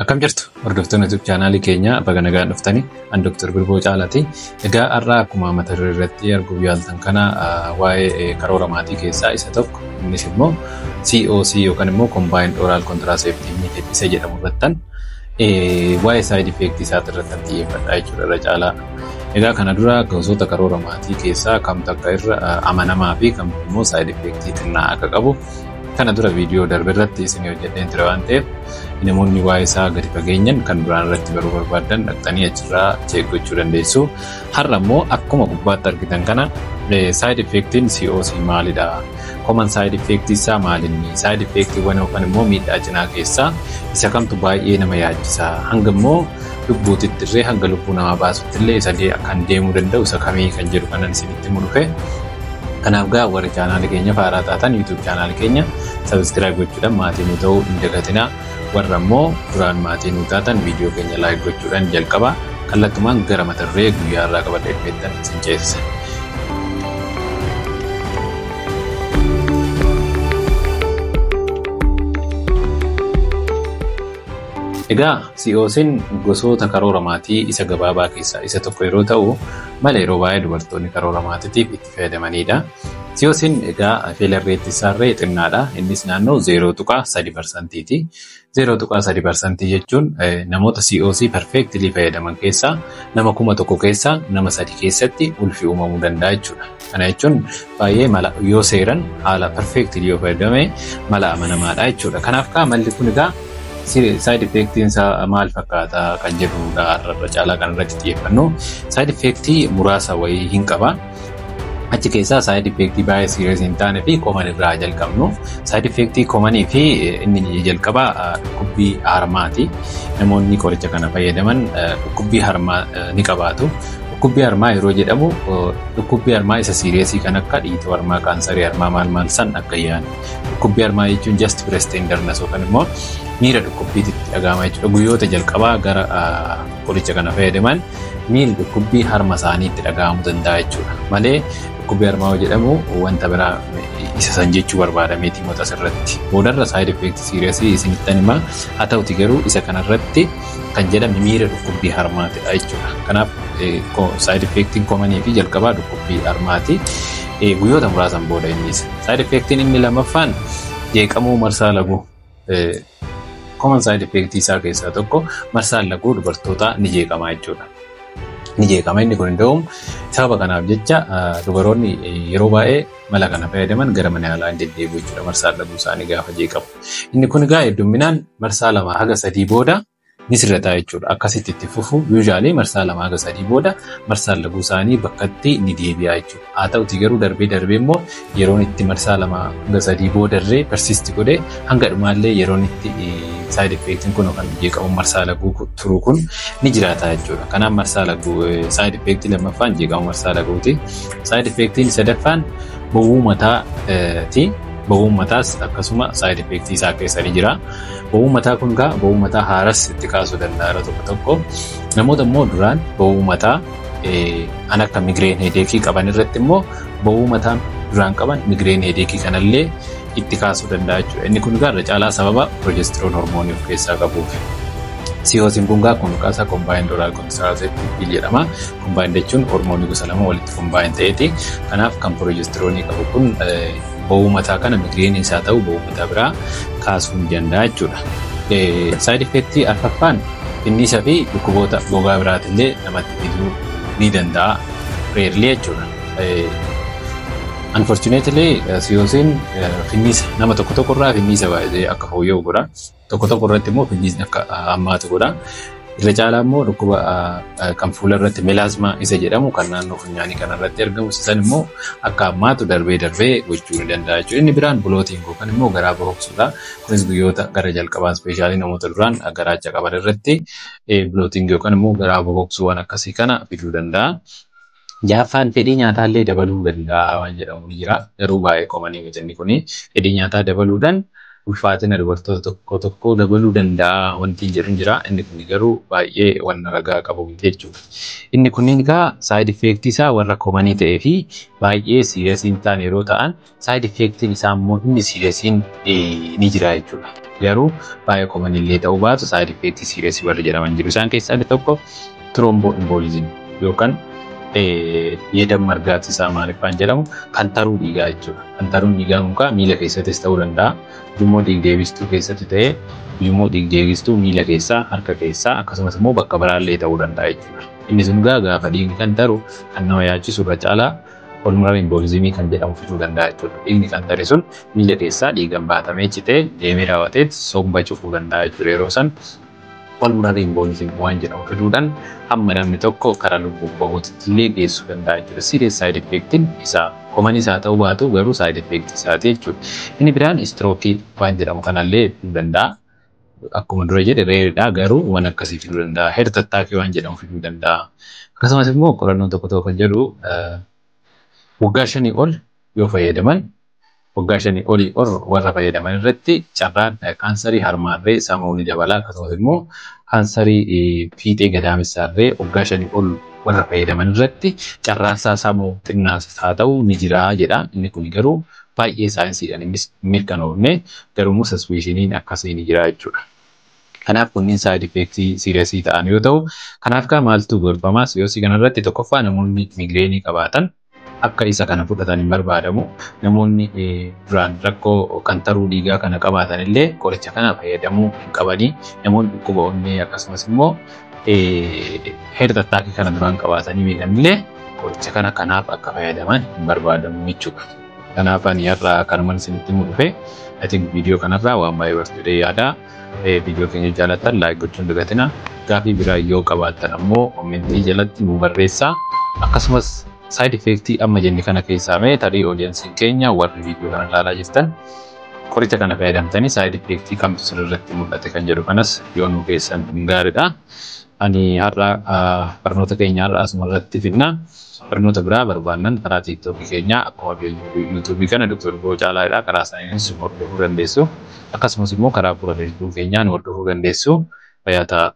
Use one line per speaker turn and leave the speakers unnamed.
Akkam jirtu hordoftoonni YouTube chaanaalii keenya baga nagaan dhuftanii an Dr. Bilboo Caalaati. Egaa har'a akkuma mata duree irratti arguuf yaaltan kana waa'ee karoora maatii keessaa isa tokko innis immoo COC yookaan immoo Combined Oral Contraceptive Method isa jedhamu irrattan waa'ee side effect isaa irratti xiyyeeffadha jechuudha irra caalaa. Egaa kana dura gosoota karoora maatii keessaa kamtu akka irra amanamaa fi kamtu immoo side effect xinnaa akka qabu kana dura viidiyoo darbe irratti isin hojjedheen ture waan ta'eef namoonni waa'ee isaa gadi fageenyan kan duraan irratti baruu barbaadan dhaqxanii achirraa check gochuu dandeessu. Har'a immoo akkuma gubbaatti argitan kana side effectiin COC maalidha? Common side effect isaa maalinni? Side effectiiwwan yookaan immoo miidhaa cinaa keessaa isa kamtu baay'ee nama yaachisa? Hanga immoo lubbuutitti illee hanga lubbuu namaa baasutti illee isa kan deemuu danda'u isa kamii kan jedhu kanan isinitti mul'ufe. Kanaaf gaa warri chaanaalii keenya faaraa taatan YouTube chaanaalii keenya subscribe gochuudhaan maatii nu ta'uu hin dagatinaa. Warra immoo duraan maatii nu taatan viidiyoo keenya like gochuudhaan jalqaba. Kallattumaan gara mata duree guyyaa irraa qabadhee dhufeettan isin ceesisa. Egaa COC'n gosoota karoora maatii isa gabaabaa keessaa isa tokko yeroo ta'u mala yeroo baay'ee dubartoonni karoora maatiitiif itti fayyadamanidha. COC'n egaa failure rate isaarree xinnaadha. Innis naannoo 0.3%ti. 0.3% jechuun namoota COC perfectly fayyadaman keessaa nama 1,000 keessaa nama 3 keessatti ulfi uumamuu danda'a jechuudha. Kana jechuun baay'ee mala yoo seeran haala perfectly yoo fayyadame mala amanamaadha jechuudha. Kanaaf malli kun egaa side effectiin isaa maal fakkaata kan jedhudha irra caalaa kan irratti xiyyeeffannu. Side effectii muraasa wayii hin qaba. Achi keessaa side effectii baay'ee serious hin taane fi common irraa jalqabnu. Side effectii common fi inni jalqabaa dhukkubbii harmaati. Namoonni qoricha kana fayyadaman dhukkubbii harmaa ni qabaatu. Dhukkubbii harmaa yeroo jedhamu dhukkubbii harmaa isa serious kan akka dhiituu harmaa, kaansarii harmaa maal san akka yaani. Dhukkubbii harmaa jechuun just breast tenderness yookaan immoo miira dhukkubbiitti dhaga'ama jechuudha. Guyyoota jalqabaa gara qoricha kana fayyadaman miira dhukkubbii harma isaaniitti dhaga'amuu danda'a jechuudha. Malee dhukkubbii harmaa jedhamu wanta biraa isa san jechuu barbaadameeti mota asirratti. Boodarra side effect serious isinittan himaa. Haa ta'uti garuu isa kanarratti kan jedhame miira dhukkubbii harmaatidha jechuudha. Kanaaf side effectiin common fi jalqabaa dhukkubbii harmaati. Guyyoota muraasan booda innis. Side effectiin inni lammaffaan jeeqamuu marsaa laguu. Common side effect isaa keessaa tokko marsaan laguu dubartoota ni jeeqama jechuudha. Ni jeeqama inni kun hunda'uun sababa kanaaf jecha dubaroonni yeroo baay'ee mala kana fayyadaman gara mana yaalaa hin deddeebi'u jechuudha marsaan laguu isaanii gaafa jeeqamu. Inni kun egaa hedduminaan marsaa 2 haga 3 booda ni sirrata jechuudha. Akkasitti itti fufu usually marsaa 2 haga 3 booda marsaan laguu isaanii bakkatti ni deebi'a jechuudha. Haa ta'uti garuu darbee immoo yeroon itti marsaa 2 haga 3 boodarree persist godhee hanga dhumaallee yeroon itti side effectiin kun kan jeeqamu marsaa laguu turuu kun ni jiraata jechuudha. Kanaaf marsaa laguu side effectii lammaffaan jeeqamu marsaa laguuti. Side effectiin sadaffaan bowwuu mataati. Bowwuun mataas akkasuma side effectii isaa keessa ni jira. Bowwuun mataa kun egaa bowwuu mataa haaras itti kaasuu danda'a tokko. Namoota immoo duraan bowwuu mataa an akka migraine headache qaban irratti immoo bowwuu mataa duraan qaban migraine headache kanallee itti kaasuu danda'a jechuudha. Inni kun egaa irra caalaa sababa progesterone hormoonii of keessaa qabuuf. COC'n kun egaa kunuunsaa combined oral contraceptive jedhama. Combined jechuun hormoonii gosa lama walitti combine ta'eeti. Kanaaf kan progesterone qabu kun bowwuu mataa kana migraine isaa ta'u bowwuu mataa biraa kaasuu ni danda'a jechuudha. Side effectii arfaffaan finniisa fi dhukkuboota gogaa biraatillee namatti fiduu ni danda'a. Rarely jechuudha. Unfortunately COC'n finniisa nama tokko irraa finniisa baay'ee akka fooyya'u godha. Tokko irratti immoo finniisni akka hammaatu godha. Irra caalaa immoo dhukkuba kan fuula irratti melasma isa jedhamu kan naannoo funyaanii kanarratti argamu san immoo akka hammaatu darbee gochuu ni danda'a jechuudha. Inni biraan bulootiin yookaan immoo garaa boqsuudha. Kunis guyyoota gara jalqabaa ispeeshaalii namoota duraan garaacha qaban irratti bulootiin yookaan immoo garaa boqsuu waan akkasii kana fiduu danda'a. Jaaffaan fedhii nyaataallee dabaluu danda'a waan jedhamu jira. Garuu baay'ee komanii gatanni kuni fedhii nyaataa dabaluudhaan ulfaatina dubartoota tokko dabaluu danda'a wanti jedhuun jira. Inni kun garuu baay'ee waan ragaa qabu jechuudha. Inni kunniin egaa side effect isaa warra komanii ta'ee fi baay'ee serious hin taane yeroo ta'an side effectiin isaa immoo inni serious ni jira jechuudha. garuu baay'ee common illee ta'uu baatu side effect serious warri jedhaman jiru. Isaan keessaa inni tokko thromboembolism yookaan yeedan margaati isaa maaliifaan jedhamu kan taruu dhiigaa jechuudha. Kan taruun dhiigaa mukaa miila keessattis ta'uu danda'a. Ujummoo dhiigdeebistuu keessatti ta'ee ujummoo dhiigdeebistuu miila keessaa harka keessaa akkasumas immoo bakka biraallee ta'uu danda'a jechuudha. Inni sun gaafa dhiigni kan taru kan nama yaachisu irra caalaa pulmonary embolism kan jedhamu fiduu danda'a jechuudha. Dhiigni kan tare sun miila keessaa dhiigaan baatamee citee deemee raawwatee somba cufuu danda'a jechuudha. Yeroo san pulmonary embolism waan jedhamu fiduudhaan hamma namni tokko karaa lubbuu bahuutti illee geessuu danda'a jechuudha. Serious side effectiin isaa common isaa ta'uu baatu garuu side effect isaati jechuudha. Inni biraan stroke waan jedhamu kanallee fiduu danda'a. Akkuma dura jedhe reeridhaa garuu waan akkasii fiduu danda'a. Heart attack waan jedhamu fiduu danda'a. Akkasumas immoo qorannoon tokko tokko kan jedhu waggaa 5 ol yoo fayyadaman waggaa 5 olii ol warra fayyadaman irratti carraan kaansarii harmaarree sammuu ni dabala. Akkasumas immoo kaansarii fiixee gadaamessaarree waggaa 5 ol warra fayyadaman irratti carraan isaa sammuu xinnaas haa ta'u ni jira jedha. Inni kun garuu baay'ee saayinsiidhaan mirkanoofne garuu suspicioniin akkasii ni jira jechuudha. Kanaaf kunniin side effect serious ta'an yoo ta'u, kanaaf maaltu gorfamas yoo si kanarratti tokkoffaa namoonni migreenii qabaatan akka isa kana fudhatan hin barbaadamu. Namoonni duraan rakkoo kan taruu dhiigaa kana qabaatan illee qoricha kana fayyadamuu hin qabani. Namoonni dhukkuba onnee akkasumas immoo heart attack kana duraan qabaatanii miidhan illee qoricha kana kanaaf akka fayyadaman hin barbaadamu jechuudha. Kanaaf ani har'a kanumaan isinitti dhufe I think video kanarraa waan baay'ee barsiisuu yaada. Video keenya jaalatan like gochuun dagatina. Gaaffii biraa yoo qabaattan ammoo commentii jalatti nu barreessaa. Akkasumas side effect amma jenne kana keessaa mee tarii audience keenya warri video kana ilaalaa jirtan qoricha kana fayyadamtanii side effect kamtu sirriitti mul'ate kan jedhu kanas yoo nu keessan gaariidha. Ani har'a barnoota keenya har'a asumarratti finna. Barnoota biraa barbaannan karaa TikTok keenya akkuma YouTube kana Dr. Bocaalaadha karaa isaaniinis hordofuu dandeessu. Akkasumas immoo karaa fuula Facebook keenyaan hordofuu dandeessu. Fayyaa ta'aa.